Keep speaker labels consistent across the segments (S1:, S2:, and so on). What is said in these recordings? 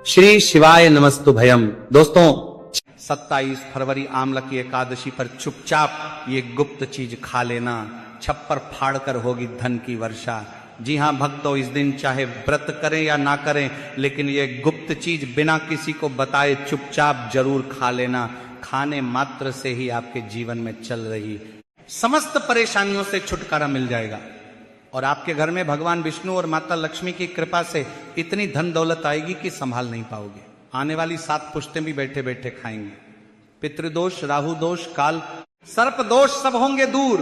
S1: श्री शिवाय नमस्तुभयम। दोस्तों 27 फरवरी आमला की एकादशी पर चुपचाप ये गुप्त चीज खा लेना, छप्पर फाड़ कर होगी धन की वर्षा। जी हाँ भक्तों, इस दिन चाहे व्रत करें या ना करें, लेकिन ये गुप्त चीज बिना किसी को बताए चुपचाप जरूर खा लेना। खाने मात्र से ही आपके जीवन में चल रही समस्त परेशानियों से छुटकारा मिल जाएगा और आपके घर में भगवान विष्णु और माता लक्ष्मी की कृपा से इतनी धन दौलत आएगी कि संभाल नहीं पाओगे। आने वाली 7 पुश्तें भी बैठे बैठे खाएंगे। पितृदोष, राहु दोष, काल, सर्प दोष सब होंगे दूर।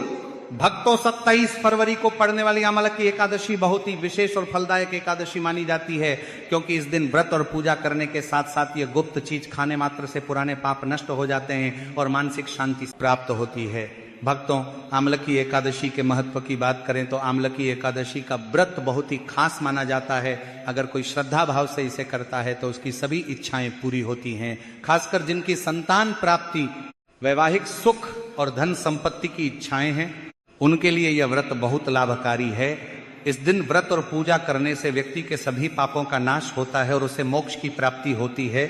S1: भक्तों 27 फरवरी को पड़ने वाली आमला की एकादशी बहुत ही विशेष और फलदायक एकादशी मानी जाती है, क्योंकि इस दिन व्रत और पूजा करने के साथ साथ ये गुप्त चीज खाने मात्र से पुराने पाप नष्ट हो जाते हैं और मानसिक शांति प्राप्त होती है। भक्तों आमला की एकादशी के महत्व की बात करें तो आमला की एकादशी का व्रत बहुत ही खास माना जाता है। अगर कोई श्रद्धा भाव से इसे करता है तो उसकी सभी इच्छाएं पूरी होती हैं। खासकर जिनकी संतान प्राप्ति, वैवाहिक सुख और धन संपत्ति की इच्छाएं हैं, उनके लिए यह व्रत बहुत लाभकारी है। इस दिन व्रत और पूजा करने से व्यक्ति के सभी पापों का नाश होता है और उसे मोक्ष की प्राप्ति होती है।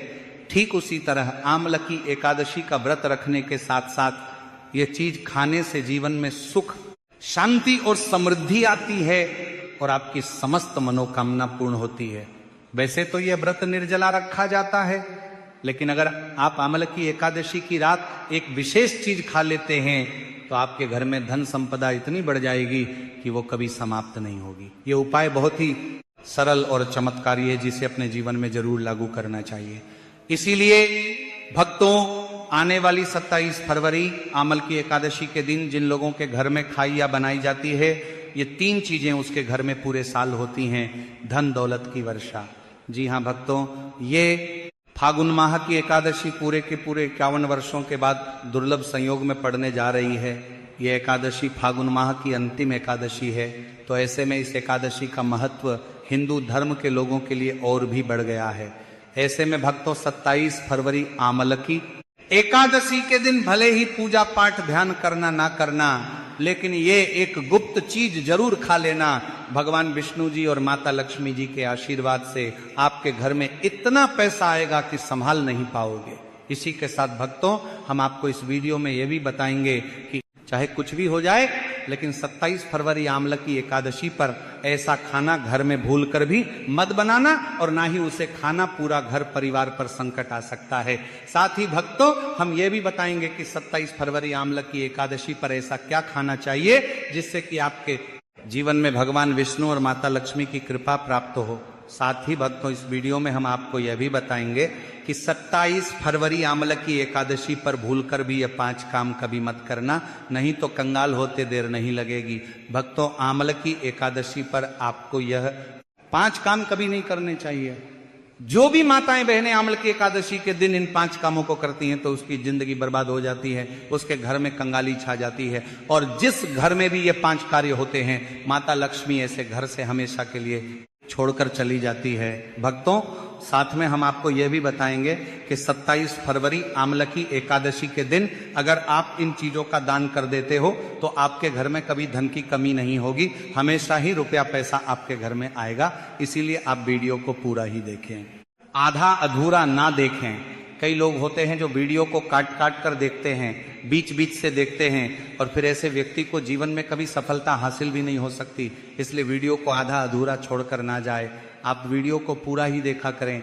S1: ठीक उसी तरह आमला की एकादशी का व्रत रखने के साथ साथ ये चीज खाने से जीवन में सुख, शांति और समृद्धि आती है और आपकी समस्त मनोकामना पूर्ण होती है। वैसे तो यह व्रत निर्जला रखा जाता है, लेकिन अगर आप आमला की एकादशी की रात एक विशेष चीज खा लेते हैं तो आपके घर में धन संपदा इतनी बढ़ जाएगी कि वो कभी समाप्त नहीं होगी। ये उपाय बहुत ही सरल और चमत्कारी है, जिसे अपने जीवन में जरूर लागू करना चाहिए। इसीलिए भक्तों आने वाली 27 फरवरी आमल की एकादशी के दिन जिन लोगों के घर में खाई या बनाई जाती है, ये 3 चीजें उसके घर में पूरे साल होती हैं। धन दौलत की वर्षा। जी हाँ भक्तों, ये फागुन माह की एकादशी पूरे के पूरे 51 वर्षों के बाद दुर्लभ संयोग में पड़ने जा रही है। ये एकादशी फागुन माह की अंतिम एकादशी है, तो ऐसे में इस एकादशी का महत्व हिंदू धर्म के लोगों के लिए और भी बढ़ गया है। ऐसे में भक्तों 27 फरवरी आमल की एकादशी के दिन भले ही पूजा पाठ ध्यान करना ना करना, लेकिन ये एक गुप्त चीज जरूर खा लेना। भगवान विष्णु जी और माता लक्ष्मी जी के आशीर्वाद से आपके घर में इतना पैसा आएगा कि संभाल नहीं पाओगे। इसी के साथ भक्तों हम आपको इस वीडियो में ये भी बताएंगे कि चाहे कुछ भी हो जाए, लेकिन 27 फरवरी आमला की एकादशी पर ऐसा खाना घर में भूलकर भी मत बनाना और ना ही उसे खाना, पूरा घर परिवार पर संकट आ सकता है। साथ ही भक्तों हम ये भी बताएंगे कि 27 फरवरी आमला की एकादशी पर ऐसा क्या खाना चाहिए जिससे कि आपके जीवन में भगवान विष्णु और माता लक्ष्मी की कृपा प्राप्त हो। साथ ही भक्तों इस वीडियो में हम आपको यह भी बताएंगे कि 27 फरवरी आमला की एकादशी पर भूलकर भी ये 5 काम कभी मत करना, नहीं तो कंगाल होते देर नहीं लगेगी। भक्तों आमला की एकादशी पर आपको यह 5 काम कभी नहीं करने चाहिए। जो भी माताएं बहनें आमला की एकादशी के दिन इन 5 कामों को करती हैं तो उसकी जिंदगी बर्बाद हो जाती है, उसके घर में कंगाली छा जाती है। और जिस घर में भी ये 5 कार्य होते हैं, माता लक्ष्मी ऐसे घर से हमेशा के लिए छोड़कर चली जाती है। भक्तों साथ में हम आपको यह भी बताएंगे कि 27 फरवरी आमला की एकादशी के दिन अगर आप इन चीजों का दान कर देते हो तो आपके घर में कभी धन की कमी नहीं होगी, हमेशा ही रुपया पैसा आपके घर में आएगा। इसीलिए आप वीडियो को पूरा ही देखें, आधा अधूरा ना देखें। कई लोग होते हैं जो वीडियो को काट काट कर देखते हैं, बीच बीच से देखते हैं, और फिर ऐसे व्यक्ति को जीवन में कभी सफलता हासिल भी नहीं हो सकती। इसलिए वीडियो को आधा अधूरा छोड़कर ना जाए, आप वीडियो को पूरा ही देखा करें।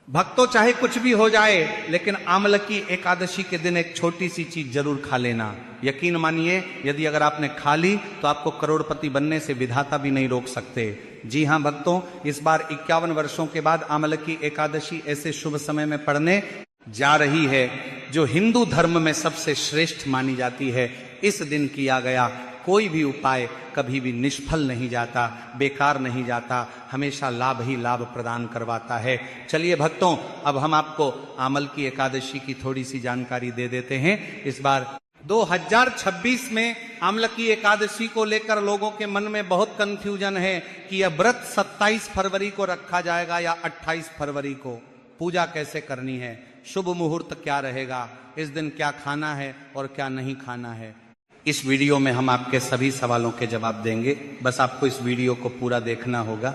S1: भक्तों चाहे कुछ भी हो जाए, लेकिन आमला की एकादशी के दिन एक छोटी सी चीज जरूर खा लेना। यकीन मानिए यदि अगर आपने खा ली तो आपको करोड़पति बनने से विधाता भी नहीं रोक सकते। जी हाँ भक्तों, इस बार 51 वर्षों के बाद आमला की एकादशी ऐसे शुभ समय में पड़ने जा रही है जो हिंदू धर्म में सबसे श्रेष्ठ मानी जाती है। इस दिन किया गया कोई भी उपाय कभी भी निष्फल नहीं जाता, बेकार नहीं जाता, हमेशा लाभ ही लाभ प्रदान करवाता है। चलिए भक्तों अब हम आपको आमल की एकादशी की थोड़ी सी जानकारी दे देते हैं। इस बार 2026 में आमला की एकादशी को लेकर लोगों के मन में बहुत कंफ्यूजन है कि यह व्रत 27 फरवरी को रखा जाएगा या 28 फरवरी को। पूजा कैसे करनी है, शुभ मुहूर्त क्या रहेगा, इस दिन क्या खाना है और क्या नहीं खाना है, इस वीडियो में हम आपके सभी सवालों के जवाब देंगे। बस आपको इस वीडियो को पूरा देखना होगा।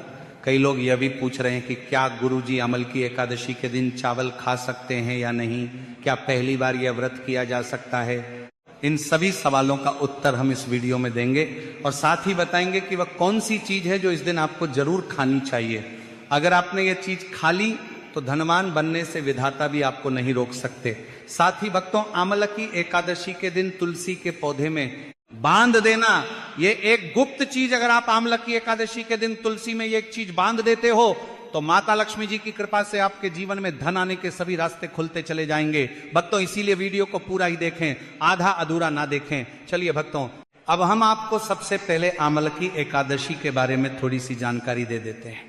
S1: कई लोग यह भी पूछ रहे हैं कि क्या गुरुजी अमल की एकादशी के दिन चावल खा सकते हैं या नहीं, क्या पहली बार यह व्रत किया जा सकता है। इन सभी सवालों का उत्तर हम इस वीडियो में देंगे और साथ ही बताएंगे कि वह कौन सी चीज है जो इस दिन आपको जरूर खानी चाहिए। अगर आपने यह चीज खा ली तो धनवान बनने से विधाता भी आपको नहीं रोक सकते। साथ ही भक्तों, आमल की एकादशी के दिन तुलसी के पौधे में बांध देना, ये एक गुप्त चीज। अगर आप आमल की एकादशी के दिन तुलसी में ये एक चीज बांध देते हो तो माता लक्ष्मी जी की कृपा से आपके जीवन में धन आने के सभी रास्ते खुलते चले जाएंगे। भक्तों, इसीलिए वीडियो को पूरा ही देखें, आधा अधूरा ना देखें। चलिए भक्तों, अब हम आपको सबसे पहले आमल की एकादशी के बारे में थोड़ी सी जानकारी दे देते हैं।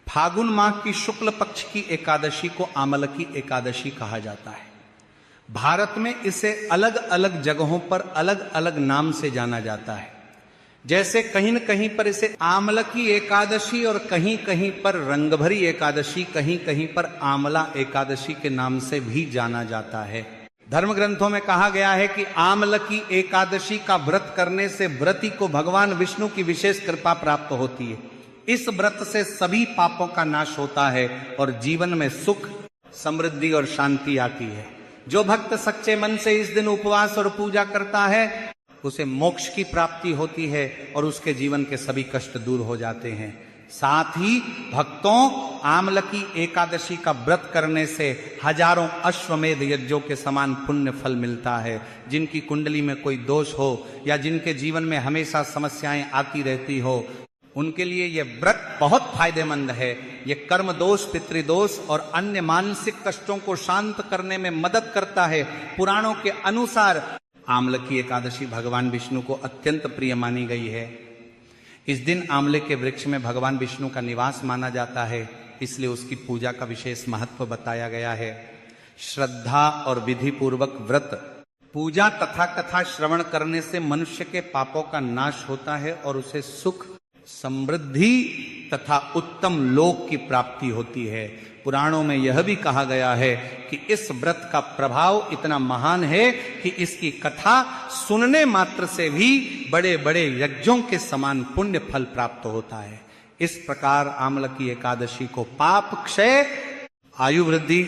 S1: फागुन माह की शुक्ल पक्ष की एकादशी को आमल की एकादशी कहा जाता है। भारत में इसे अलग अलग जगहों पर अलग अलग नाम से जाना जाता है। जैसे कहीं न कहीं पर इसे आमल की एकादशी और कहीं कहीं पर रंगभरी एकादशी, कहीं कहीं पर आमला एकादशी के नाम से भी जाना जाता है। धर्म ग्रंथों में कहा गया है कि आमल की एकादशी का व्रत करने से व्रती को भगवान विष्णु की विशेष कृपा प्राप्त होती है। इस व्रत से सभी पापों का नाश होता है और जीवन में सुख, समृद्धि और शांति आती है। जो भक्त सच्चे मन से इस दिन उपवास और पूजा करता है उसे मोक्ष की प्राप्ति होती है और उसके जीवन के सभी कष्ट दूर हो जाते हैं। साथ ही भक्तों, आमल की एकादशी का व्रत करने से हजारों अश्वमेध यज्ञों के समान पुण्य फल मिलता है। जिनकी कुंडली में कोई दोष हो या जिनके जीवन में हमेशा समस्याएं आती रहती हो, उनके लिए यह व्रत बहुत फायदेमंद है। यह कर्म दोष, पितृदोष और अन्य मानसिक कष्टों को शांत करने में मदद करता है। पुराणों के अनुसार आमल की एकादशी भगवान विष्णु को अत्यंत प्रिय मानी गई है। इस दिन आमले के वृक्ष में भगवान विष्णु का निवास माना जाता है, इसलिए उसकी पूजा का विशेष महत्व बताया गया है। श्रद्धा और विधि पूर्वक व्रत, पूजा तथा कथा श्रवण करने से मनुष्य के पापों का नाश होता है और उसे सुख, समृद्धि तथा उत्तम लोक की प्राप्ति होती है। पुराणों में यह भी कहा गया है कि इस व्रत का प्रभाव इतना महान है कि इसकी कथा सुनने मात्र से भी बड़े बड़े यज्ञों के समान पुण्य फल प्राप्त होता है। इस प्रकार आमल की एकादशी को पाप क्षय, आयु वृद्धि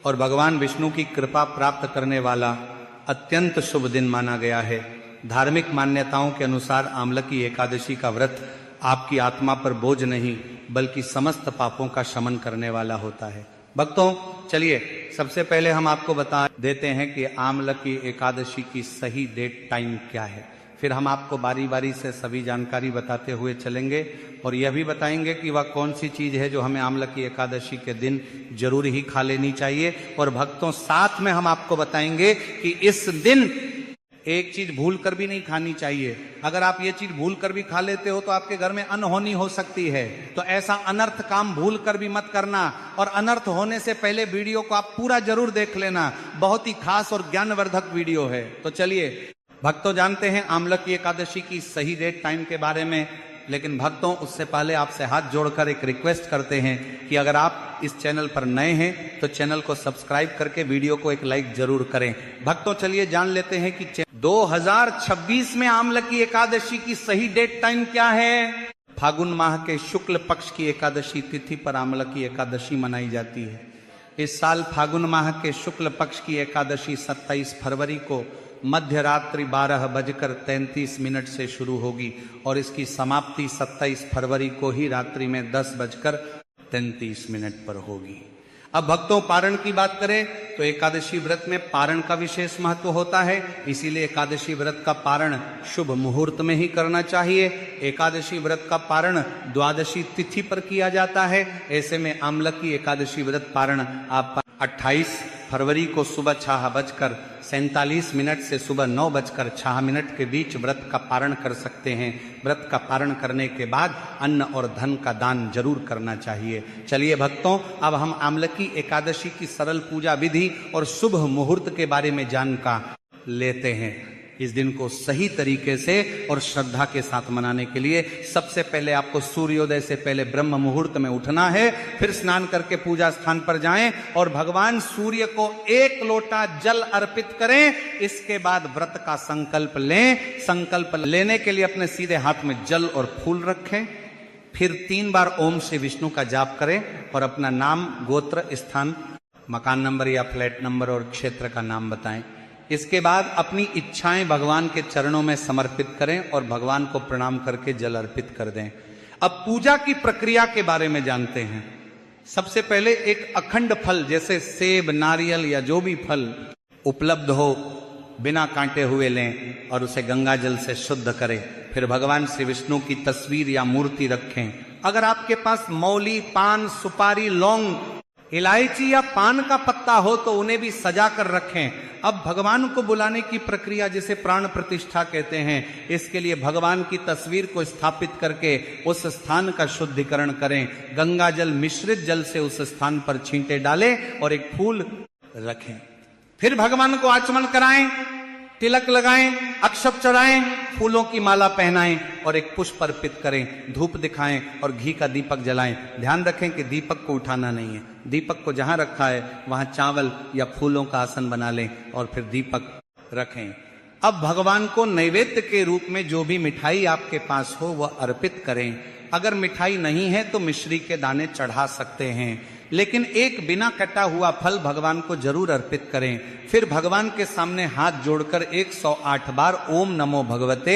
S1: और भगवान विष्णु की कृपा प्राप्त करने वाला अत्यंत शुभ दिन माना गया है। धार्मिक मान्यताओं के अनुसार आमल की एकादशी का व्रत आपकी आत्मा पर बोझ नहीं बल्कि समस्त पापों का शमन करने वाला होता है। भक्तों, चलिए सबसे पहले हम आपको बता देते हैं कि आमल की एकादशी की सही डेट टाइम क्या है। फिर हम आपको बारी बारी से सभी जानकारी बताते हुए चलेंगे और यह भी बताएंगे कि वह कौन सी चीज है जो हमें आमल की एकादशी के दिन जरूर ही खा लेनी चाहिए। और भक्तों, साथ में हम आपको बताएंगे कि इस दिन एक चीज भूल कर भी नहीं खानी चाहिए। अगर आप ये चीज भूल कर भी खा लेते हो तो आपके घर में अनहोनी हो सकती है। तो ऐसा अनर्थ काम भूल कर भी मत करना और अनर्थ होने से पहले वीडियो को आप पूरा जरूर देख लेना। बहुत ही खास और ज्ञानवर्धक वीडियो है। तो चलिए भक्तों, जानते हैं आमल की एकादशी की सही डेट टाइम के बारे में। लेकिन भक्तों, उससे पहले आपसे हाथ जोड़कर एक रिक्वेस्ट करते हैं कि अगर आप इस चैनल पर नए हैं तो चैनल को सब्सक्राइब करके वीडियो को एक लाइक जरूर करें। भक्तों, चलिए जान लेते हैं कि 2026 में आमल की एकादशी की सही डेट टाइम क्या है। फागुन माह के शुक्ल पक्ष की एकादशी तिथि पर आमल की एकादशी मनाई जाती है। इस साल फागुन माह के शुक्ल पक्ष की एकादशी 27 फरवरी को मध्य रात्रि 12:33 से शुरू होगी और इसकी समाप्ति 27 फरवरी को ही रात्रि में 10:33 पर होगी। अब भक्तों, पारण की बात करें तो एकादशी व्रत में पारण का विशेष महत्व होता है। इसीलिए एकादशी व्रत का पारण शुभ मुहूर्त में ही करना चाहिए। एकादशी व्रत का पारण द्वादशी तिथि पर किया जाता है। ऐसे में आमल की एकादशी व्रत पारण आप 28 फरवरी को सुबह 6:47 से सुबह 9:06 के बीच व्रत का पारण कर सकते हैं। व्रत का पारण करने के बाद अन्न और धन का दान जरूर करना चाहिए। चलिए भक्तों, अब हम आमल की एकादशी की सरल पूजा विधि और शुभ मुहूर्त के बारे में जानकारी लेते हैं। इस दिन को सही तरीके से और श्रद्धा के साथ मनाने के लिए सबसे पहले आपको सूर्योदय से पहले ब्रह्म मुहूर्त में उठना है। फिर स्नान करके पूजा स्थान पर जाएं और भगवान सूर्य को 1 लोटा जल अर्पित करें। इसके बाद व्रत का संकल्प लें। संकल्प लेने के लिए अपने सीधे हाथ में जल और फूल रखें। फिर 3 बार ओम श्री विष्णु का जाप करें और अपना नाम, गोत्र, स्थान, मकान नंबर या फ्लैट नंबर और क्षेत्र का नाम बताएं। इसके बाद अपनी इच्छाएं भगवान के चरणों में समर्पित करें और भगवान को प्रणाम करके जल अर्पित कर दें। अब पूजा की प्रक्रिया के बारे में जानते हैं। सबसे पहले एक अखंड फल जैसे सेब, नारियल या जो भी फल उपलब्ध हो बिना कांटे हुए लें और उसे गंगा जल से शुद्ध करें। फिर भगवान श्री विष्णु की तस्वीर या मूर्ति रखें। अगर आपके पास मौली, पान, सुपारी, लौंग, इलायची या पान का पत्ता हो तो उन्हें भी सजा कर रखें। अब भगवान को बुलाने की प्रक्रिया जिसे प्राण प्रतिष्ठा कहते हैं, इसके लिए भगवान की तस्वीर को स्थापित करके उस स्थान का शुद्धिकरण करें। गंगा जल मिश्रित जल से उस स्थान पर छींटे डालें और एक फूल रखें। फिर भगवान को आचमन कराएं, तिलक लगाएं, अक्षत चढ़ाएं, फूलों की माला पहनाएं और एक पुष्प अर्पित करें, धूप दिखाएं और घी का दीपक जलाएं। ध्यान रखें कि दीपक को उठाना नहीं है। दीपक को जहां रखा है वहां चावल या फूलों का आसन बना लें और फिर दीपक रखें। अब भगवान को नैवेद्य के रूप में जो भी मिठाई आपके पास हो वह अर्पित करें। अगर मिठाई नहीं है तो मिश्री के दाने चढ़ा सकते हैं, लेकिन एक बिना कटा हुआ फल भगवान को जरूर अर्पित करें। फिर भगवान के सामने हाथ जोड़कर 108 बार ओम नमो भगवते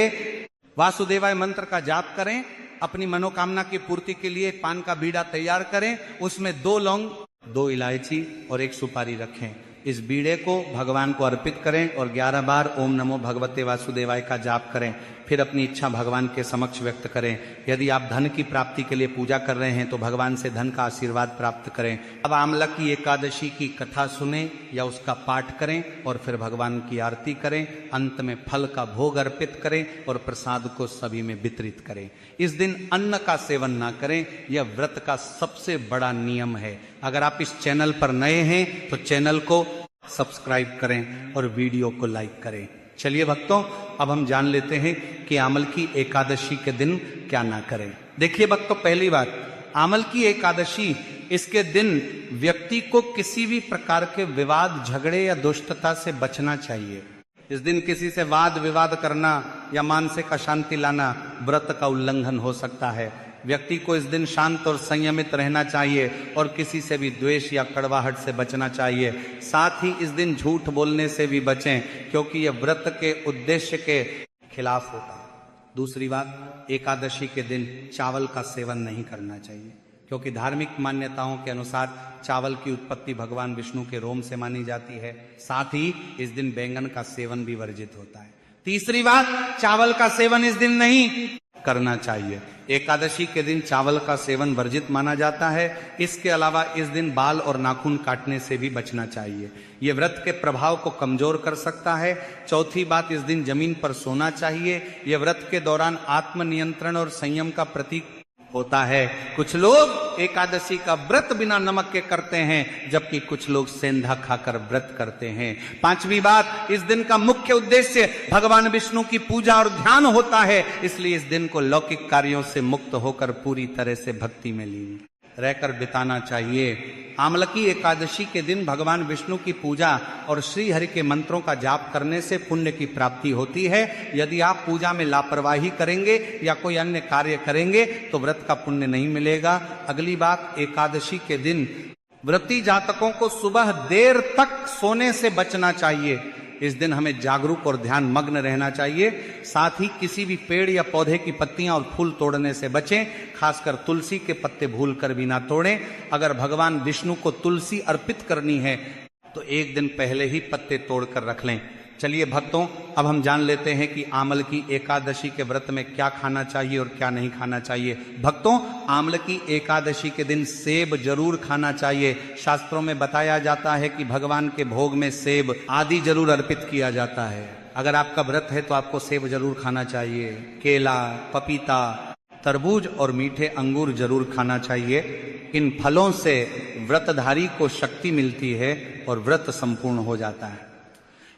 S1: वासुदेवाय मंत्र का जाप करें। अपनी मनोकामना की पूर्ति के लिए पान का बीड़ा तैयार करें, उसमें 2 लौंग, 2 इलायची और 1 सुपारी रखें। इस बीड़े को भगवान को अर्पित करें और 11 बार ओम नमो भगवते वासुदेवाय का जाप करें। फिर अपनी इच्छा भगवान के समक्ष व्यक्त करें। यदि आप धन की प्राप्ति के लिए पूजा कर रहे हैं तो भगवान से धन का आशीर्वाद प्राप्त करें। अब आमला की एकादशी की कथा सुने या उसका पाठ करें और फिर भगवान की आरती करें। अंत में फल का भोग अर्पित करें और प्रसाद को सभी में वितरित करें। इस दिन अन्न का सेवन ना करें, यह व्रत का सबसे बड़ा नियम है। अगर आप इस चैनल पर नए हैं तो चैनल को सब्सक्राइब करें और वीडियो को लाइक करें। चलिए भक्तों, अब हम जान लेते हैं कि आमल की एकादशी के दिन क्या ना करें। देखिए भक्तों, पहली बात, आमल की एकादशी, इसके दिन व्यक्ति को किसी भी प्रकार के विवाद, झगड़े या दुष्टता से बचना चाहिए। इस दिन किसी से वाद विवाद करना या मानसिक अशांति लाना व्रत का उल्लंघन हो सकता है। व्यक्ति को इस दिन शांत और संयमित रहना चाहिए और किसी से भी द्वेष या कड़वाहट से बचना चाहिए। साथ ही इस दिन झूठ बोलने से भी बचें, क्योंकि यह व्रत के उद्देश्य के खिलाफ होता है। दूसरी बात, एकादशी के दिन चावल का सेवन नहीं करना चाहिए, क्योंकि धार्मिक मान्यताओं के अनुसार चावल की उत्पत्ति भगवान विष्णु के रोम से मानी जाती है। साथ ही इस दिन बैंगन का सेवन भी वर्जित होता है। तीसरी बात, चावल का सेवन इस दिन नहीं करना चाहिए। एकादशी के दिन चावल का सेवन वर्जित माना जाता है। इसके अलावा इस दिन बाल और नाखून काटने से भी बचना चाहिए, यह व्रत के प्रभाव को कमजोर कर सकता है। चौथी बात, इस दिन जमीन पर सोना चाहिए। यह व्रत के दौरान आत्मनियंत्रण और संयम का प्रतीक होता है। कुछ लोग एकादशी का व्रत बिना नमक के करते हैं, जबकि कुछ लोग सेंधा खाकर व्रत करते हैं। पांचवी बात, इस दिन का मुख्य उद्देश्य भगवान विष्णु की पूजा और ध्यान होता है, इसलिए इस दिन को लौकिक कार्यों से मुक्त होकर पूरी तरह से भक्ति में लीन रहकर बिताना चाहिए। आमलकी एकादशी के दिन भगवान विष्णु की पूजा और श्री हरि के मंत्रों का जाप करने से पुण्य की प्राप्ति होती है। यदि आप पूजा में लापरवाही करेंगे या कोई अन्य कार्य करेंगे तो व्रत का पुण्य नहीं मिलेगा। अगली बात, एकादशी के दिन व्रती जातकों को सुबह देर तक सोने से बचना चाहिए। इस दिन हमें जागरूक और ध्यान मग्न रहना चाहिए। साथ ही किसी भी पेड़ या पौधे की पत्तियां और फूल तोड़ने से बचें, खासकर तुलसी के पत्ते भूलकर भी ना तोड़ें। अगर भगवान विष्णु को तुलसी अर्पित करनी है तो एक दिन पहले ही पत्ते तोड़कर रख लें। चलिए भक्तों, अब हम जान लेते हैं कि आमल की एकादशी के व्रत में क्या खाना चाहिए और क्या नहीं खाना चाहिए। भक्तों, आमल की एकादशी के दिन सेब जरूर खाना चाहिए। शास्त्रों में बताया जाता है कि भगवान के भोग में सेब आदि जरूर अर्पित किया जाता है। अगर आपका व्रत है तो आपको सेब जरूर खाना चाहिए। केला, पपीता, तरबूज और मीठे अंगूर जरूर खाना चाहिए। इन फलों से व्रतधारी को शक्ति मिलती है और व्रत संपूर्ण हो जाता है।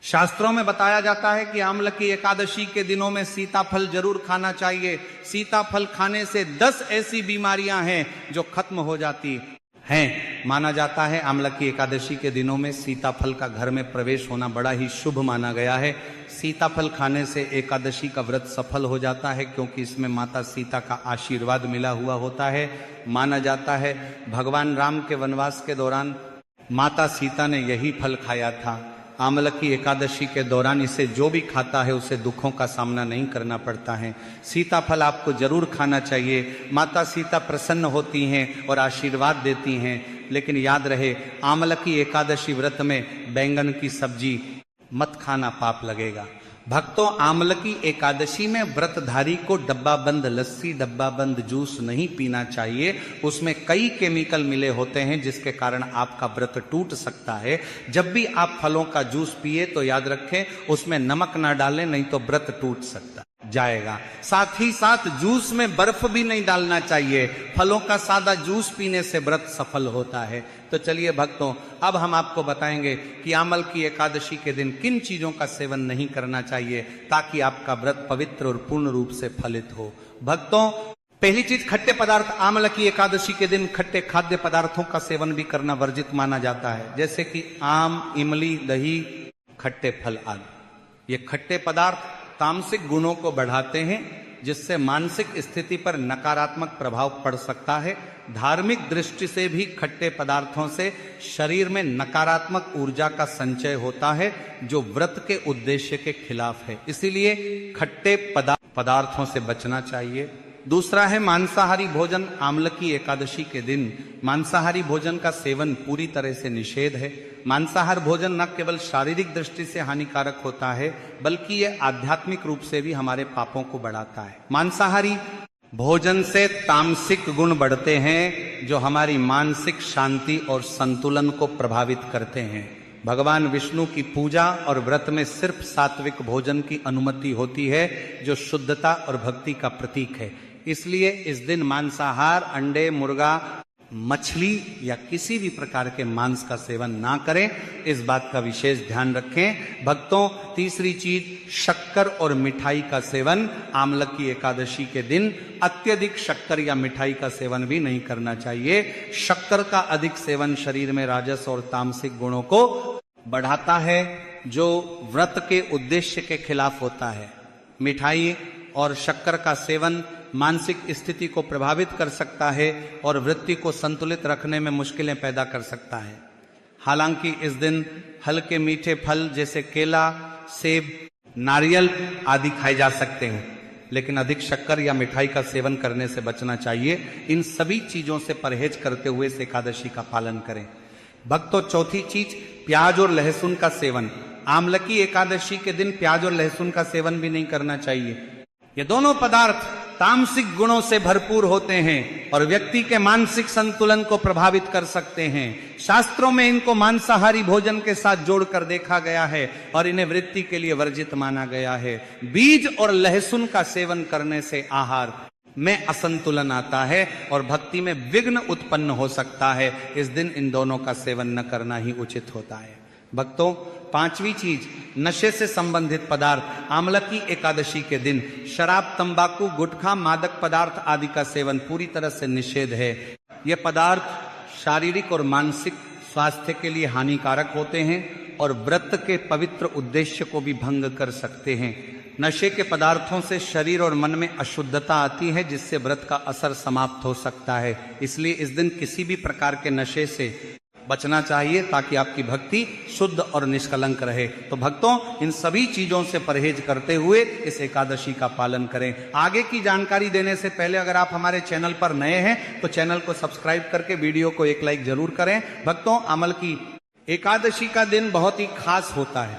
S1: शास्त्रों में बताया जाता है कि आमल की एकादशी के दिनों में सीताफल जरूर खाना चाहिए। सीताफल खाने से 10 ऐसी बीमारियां हैं जो खत्म हो जाती हैं। माना जाता है आमलकी एकादशी के दिनों में सीताफल का घर में प्रवेश होना बड़ा ही शुभ माना गया है। सीताफल खाने से एकादशी का व्रत सफल हो जाता है, क्योंकि इसमें माता सीता का आशीर्वाद मिला हुआ होता है। माना जाता है भगवान राम के वनवास के दौरान माता सीता ने यही फल खाया था। आमलकी एकादशी के दौरान इसे जो भी खाता है उसे दुखों का सामना नहीं करना पड़ता है। सीताफल आपको जरूर खाना चाहिए। माता सीता प्रसन्न होती हैं और आशीर्वाद देती हैं। लेकिन याद रहे, आमलकी एकादशी व्रत में बैंगन की सब्जी मत खाना, पाप लगेगा। भक्तों, आमलकी एकादशी में व्रतधारी को डब्बा बंद लस्सी, डब्बा बंद जूस नहीं पीना चाहिए। उसमें कई केमिकल मिले होते हैं जिसके कारण आपका व्रत टूट सकता है। जब भी आप फलों का जूस पिए तो याद रखें उसमें नमक ना डालें, नहीं तो व्रत टूट सकता जाएगा। साथ ही साथ जूस में बर्फ भी नहीं डालना चाहिए। फलों का सादा जूस पीने से व्रत सफल होता है। तो चलिए भक्तों, अब हम आपको बताएंगे कि आमल की एकादशी के दिन किन चीजों का सेवन नहीं करना चाहिए ताकि आपका व्रत पवित्र और पूर्ण रूप से फलित हो। भक्तों, पहली चीज, खट्टे पदार्थ। आमल की एकादशी के दिन खट्टे खाद्य पदार्थों का सेवन भी करना वर्जित माना जाता है, जैसे कि आम, इमली, दही, खट्टे फल आदि। ये खट्टे पदार्थ तामसिक गुणों को बढ़ाते हैं, जिससे मानसिक स्थिति पर नकारात्मक प्रभाव पड़ सकता है। धार्मिक दृष्टि से भी खट्टे पदार्थों से शरीर में नकारात्मक ऊर्जा का संचय होता है, जो व्रत के उद्देश्य के खिलाफ है। इसीलिए खट्टे पदार्थों से बचना चाहिए। दूसरा है मांसाहारी भोजन। आमलकी एकादशी के दिन मांसाहारी भोजन का सेवन पूरी तरह से निषेध है। मांसाहार भोजन न केवल शारीरिक दृष्टि से हानिकारक होता है, बल्कि यह आध्यात्मिक रूप से भी हमारे पापों को बढ़ाता है। मांसाहारी भोजन से तामसिक गुण बढ़ते हैं, जो हमारी मानसिक शांति और संतुलन को प्रभावित करते हैं। भगवान विष्णु की पूजा और व्रत में सिर्फ सात्विक भोजन की अनुमति होती है, जो शुद्धता और भक्ति का प्रतीक है। इसलिए इस दिन मांसाहार, अंडे, मुर्गा, मछली या किसी भी प्रकार के मांस का सेवन ना करें, इस बात का विशेष ध्यान रखें। भक्तों, तीसरी चीज, शक्कर और मिठाई का सेवन। आमलकी एकादशी के दिन अत्यधिक शक्कर या मिठाई का सेवन भी नहीं करना चाहिए। शक्कर का अधिक सेवन शरीर में राजस और तामसिक गुणों को बढ़ाता है, जो व्रत के उद्देश्य के खिलाफ होता है। मिठाई और शक्कर का सेवन मानसिक स्थिति को प्रभावित कर सकता है और वृत्ति को संतुलित रखने में मुश्किलें पैदा कर सकता है। हालांकि इस दिन हल्के मीठे फल जैसे केला, सेब, नारियल आदि खाए जा सकते हैं, लेकिन अधिक शक्कर या मिठाई का सेवन करने से बचना चाहिए। इन सभी चीजों से परहेज करते हुए इस एकादशी का पालन करें। भक्तों, चौथी चीज, प्याज और लहसुन का सेवन। आमलकी एकादशी के दिन प्याज और लहसुन का सेवन भी नहीं करना चाहिए। ये दोनों पदार्थ तामसिक गुणों से भरपूर होते हैं और व्यक्ति के मानसिक संतुलन को प्रभावित कर सकते हैं। शास्त्रों में इनको मांसाहारी भोजन के साथ जोड़कर देखा गया है और इन्हें वृत्ति के लिए वर्जित माना गया है। बीज और लहसुन का सेवन करने से आहार में असंतुलन आता है और भक्ति में विघ्न उत्पन्न हो सकता है। इस दिन इन दोनों का सेवन न करना ही उचित होता है। भक्तों, पांचवी चीज, नशे से संबंधित पदार्थ। आमलकी एकादशी के दिन शराब, तंबाकू, गुटखा, मादक पदार्थ आदि का सेवन पूरी तरह से निषेध है। ये पदार्थ शारीरिक और मानसिक स्वास्थ्य के लिए हानिकारक होते हैं और व्रत के पवित्र उद्देश्य को भी भंग कर सकते हैं। नशे के पदार्थों से शरीर और मन में अशुद्धता आती है, जिससे व्रत का असर समाप्त हो सकता है। इसलिए इस दिन किसी भी प्रकार के नशे से बचना चाहिए ताकि आपकी भक्ति शुद्ध और निष्कलंक रहे। तो भक्तों, इन सभी चीजों से परहेज करते हुए इस एकादशी का पालन करें। आगे की जानकारी देने से पहले अगर आप हमारे चैनल पर नए हैं तो चैनल को सब्सक्राइब करके वीडियो को एक लाइक जरूर करें। भक्तों, आमल की एकादशी का दिन बहुत ही खास होता है।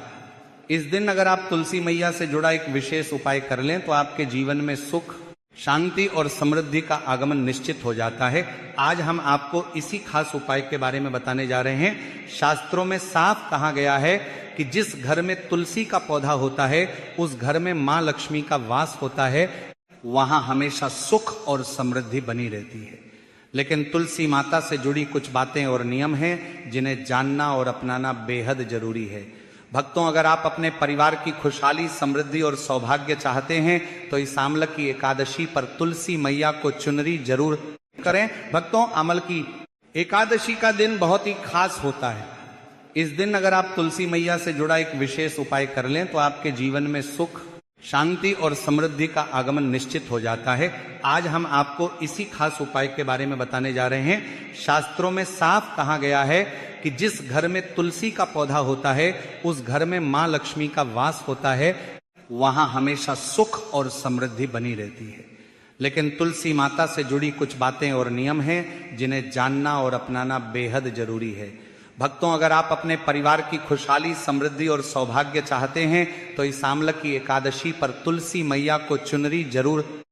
S1: इस दिन अगर आप तुलसी मैया से जुड़ा एक विशेष उपाय कर लें तो आपके जीवन में सुख, शांति और समृद्धि का आगमन निश्चित हो जाता है। आज हम आपको इसी खास उपाय के बारे में बताने जा रहे हैं। शास्त्रों में साफ कहा गया है कि जिस घर में तुलसी का पौधा होता है उस घर में मां लक्ष्मी का वास होता है, वहां हमेशा सुख और समृद्धि बनी रहती है। लेकिन तुलसी माता से जुड़ी कुछ बातें और नियम हैं जिन्हें जानना और अपनाना बेहद जरूरी है। भक्तों, अगर आप अपने परिवार की खुशहाली, समृद्धि और सौभाग्य चाहते हैं तो इस आमल की एकादशी पर तुलसी मैया को चुनरी जरूर करें। भक्तों, आमल की एकादशी का दिन बहुत ही खास होता है। इस दिन अगर आप तुलसी मैया से जुड़ा एक विशेष उपाय कर लें तो आपके जीवन में सुख, शांति और समृद्धि का आगमन निश्चित हो जाता है। आज हम आपको इसी खास उपाय के बारे में बताने जा रहे हैं। शास्त्रों में साफ कहा गया है कि जिस घर में तुलसी का पौधा होता है उस घर में मां लक्ष्मी का वास होता है, वहां हमेशा सुख और समृद्धि बनी रहती है। लेकिन तुलसी माता से जुड़ी कुछ बातें और नियम हैं जिन्हें जानना और अपनाना बेहद जरूरी है। भक्तों, अगर आप अपने परिवार की खुशहाली, समृद्धि और सौभाग्य चाहते हैं तो इस आमलकी एकादशी पर तुलसी मैया को चुनरी जरूर